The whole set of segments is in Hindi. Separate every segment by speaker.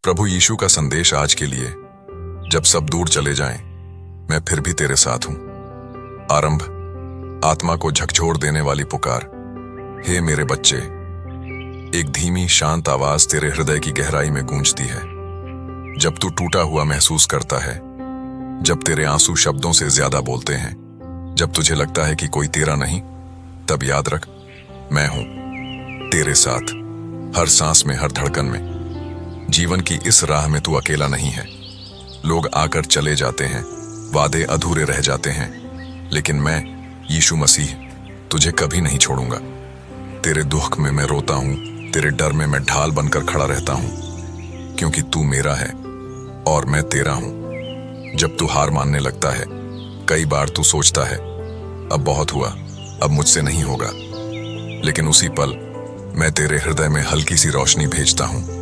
Speaker 1: प्रभु यीशु का संदेश आज के लिए। जब सब दूर चले जाएं, मैं फिर भी तेरे साथ हूं। आरंभ, आत्मा को झकझोर देने वाली पुकार। हे मेरे बच्चे, एक धीमी शांत आवाज तेरे हृदय की गहराई में गूंजती है। जब तू टूटा हुआ महसूस करता है, जब तेरे आंसू शब्दों से ज्यादा बोलते हैं, जब तुझे लगता है कि कोई तेरा नहीं, तब याद रख, मैं हूं तेरे साथ, हर सांस में, हर धड़कन में। जीवन की इस राह में तू अकेला नहीं है। लोग आकर चले जाते हैं, वादे अधूरे रह जाते हैं, लेकिन मैं, यीशु मसीह, तुझे कभी नहीं छोड़ूंगा। तेरे दुख में मैं रोता हूं, तेरे डर में मैं ढाल बनकर खड़ा रहता हूं, क्योंकि तू मेरा है और मैं तेरा हूं। जब तू हार मानने लगता है, कई बार तू सोचता है, अब बहुत हुआ, अब मुझसे नहीं होगा, लेकिन उसी पल मैं तेरे हृदय में हल्की सी रोशनी भेजता हूं,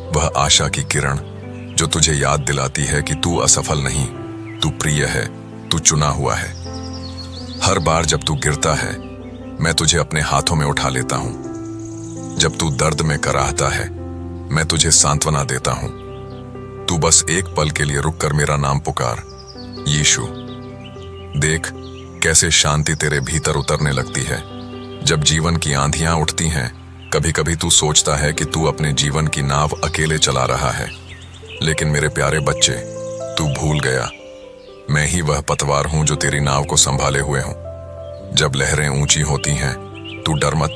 Speaker 1: वह आशा की किरण जो तुझे याद दिलाती है कि तू असफल नहीं, तू प्रिय है, तू चुना हुआ है। हर बार जब तू गिरता है, मैं तुझे अपने हाथों में उठा लेता हूं। जब तू दर्द में कराहता है, मैं तुझे सांत्वना देता हूं। तू बस एक पल के लिए रुक कर मेरा नाम पुकार, यीशु। देख कैसे शांति तेरे भीतर उतरने लगती है। जब जीवन की आंधियां उठती हैं, कभी कभी तू सोचता है कि तू अपने जीवन की नाव अकेले चला रहा है, लेकिन मेरे प्यारे बच्चे, तू भूल गया, मैं ही वह पतवार हूं जो तेरी नाव को संभाले हुए हूं। जब लहरें ऊंची होती हैं, तू डर मत,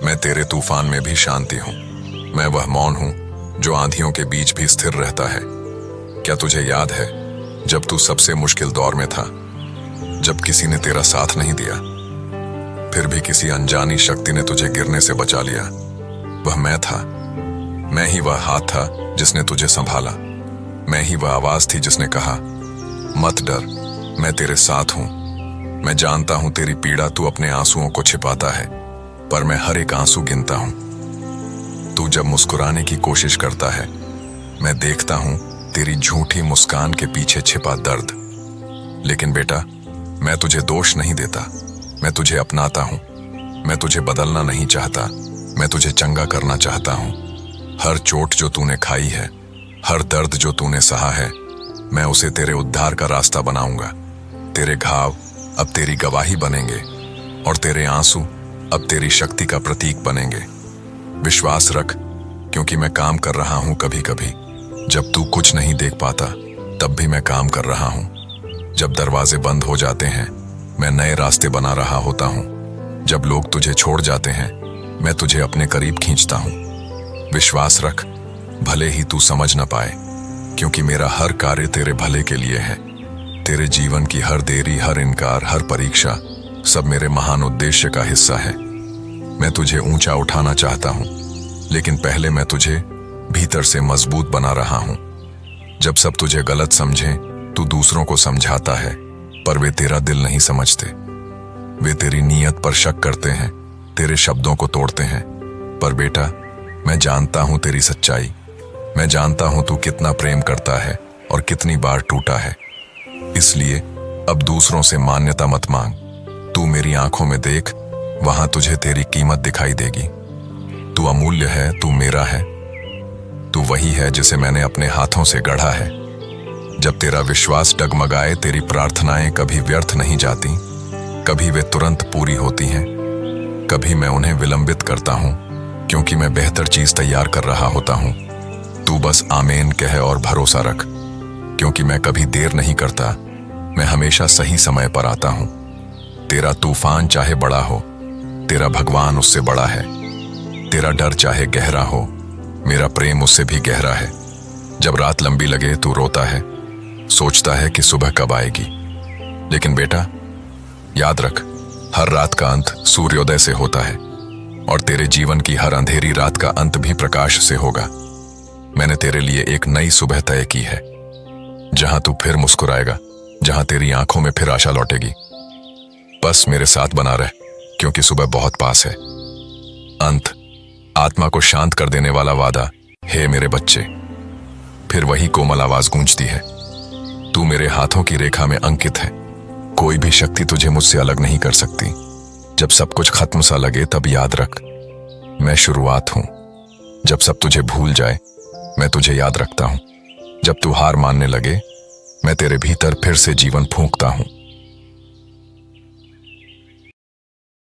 Speaker 1: मैं तेरे तूफान में भी शांति हूं। मैं वह मौन हूं जो आंधियों के बीच भी स्थिर रहता है। क्या तुझे याद है, जब तू सबसे मुश्किल दौर में था, जब किसी ने तेरा साथ नहीं दिया, फिर भी किसी अनजानी शक्ति ने तुझे गिरने से बचा लिया? वह मैं था, मैं ही वह हाथ था जिसने तुझे संभाला, मैं ही वह आवाज थी जिसने कहा, मत डर, मैं तेरे साथ हूं। मैं जानता हूं तेरी पीड़ा तू अपने आंसुओं को छिपाता है, पर मैं हर एक आंसू गिनता हूं। तू जब मुस्कुराने की कोशिश करता है, मैं देखता हूं तेरी झूठी मुस्कान के पीछे छिपा दर्द। लेकिन बेटा, मैं तुझे दोष नहीं देता, मैं तुझे अपनाता हूं। मैं तुझे बदलना नहीं चाहता, मैं तुझे चंगा करना चाहता हूं। हर चोट जो तूने खाई है, हर दर्द जो तूने सहा है, मैं उसे तेरे उद्धार का रास्ता बनाऊंगा। तेरे घाव अब तेरी गवाही बनेंगे और तेरे आंसू अब तेरी शक्ति का प्रतीक बनेंगे। विश्वास रख, क्योंकि मैं काम कर रहा हूं। कभी कभी जब तू कुछ नहीं देख पाता, तब भी मैं काम कर रहा हूं। जब दरवाजे बंद हो जाते हैं, मैं नए रास्ते बना रहा होता हूं। जब लोग तुझे छोड़ जाते हैं, मैं तुझे अपने करीब खींचता हूं। विश्वास रख, भले ही तू समझ न पाए, क्योंकि मेरा हर कार्य तेरे भले के लिए है। तेरे जीवन की हर देरी, हर इनकार, हर परीक्षा, सब मेरे महान उद्देश्य का हिस्सा है। मैं तुझे ऊंचा उठाना चाहता हूं, लेकिन पहले मैं तुझे भीतर से मजबूत बना रहा हूं। जब सब तुझे गलत समझें, तू दूसरों को समझाता है, पर वे तेरा दिल नहीं समझते। वे तेरी नीयत पर शक करते हैं, तेरे शब्दों को तोड़ते हैं। पर बेटा, मैं जानता हूं तेरी सच्चाई। मैं जानता हूं तू कितना प्रेम करता है और कितनी बार टूटा है। इसलिए अब दूसरों से मान्यता मत मांग। तू मेरी आंखों में देख, वहां तुझे तेरी कीमत दिखाई देगी। तू अमूल्य है, तू मेरा है। तू वही है जिसे मैंने अपने हाथों से गढ़ा है। जब तेरा विश्वास डगमगाए, तेरी प्रार्थनाएं कभी व्यर्थ नहीं जाती। कभी वे तुरंत पूरी होती हैं, कभी मैं उन्हें विलंबित करता हूं, क्योंकि मैं बेहतर चीज तैयार कर रहा होता हूं। तू बस आमीन कह और भरोसा रख, क्योंकि मैं कभी देर नहीं करता, मैं हमेशा सही समय पर आता हूं। तेरा तूफान चाहे बड़ा हो, तेरा भगवान उससे बड़ा है। तेरा डर चाहे गहरा हो, मेरा प्रेम उससे भी गहरा है। जब रात लंबी लगे, तू रोता है, सोचता है कि सुबह कब आएगी। लेकिन बेटा, याद रख, हर रात का अंत सूर्योदय से होता है, और तेरे जीवन की हर अंधेरी रात का अंत भी प्रकाश से होगा। मैंने तेरे लिए एक नई सुबह तय की है, जहां तू फिर मुस्कुराएगा, जहां तेरी आंखों में फिर आशा लौटेगी। बस मेरे साथ बना रह, क्योंकि सुबह बहुत पास है। अंत, आत्मा को शांत कर देने वाला वादा, हे मेरे बच्चे। फिर वही कोमल आवाज गूंजती है, तू मेरे हाथों की रेखा में अंकित है। कोई भी शक्ति तुझे मुझसे अलग नहीं कर सकती। जब सब कुछ खत्म सा लगे, तब याद रख, मैं शुरुआत हूं। जब सब तुझे भूल जाए, मैं तुझे याद रखता हूं। जब तू हार मानने लगे, मैं तेरे भीतर फिर से जीवन फूंकता हूं।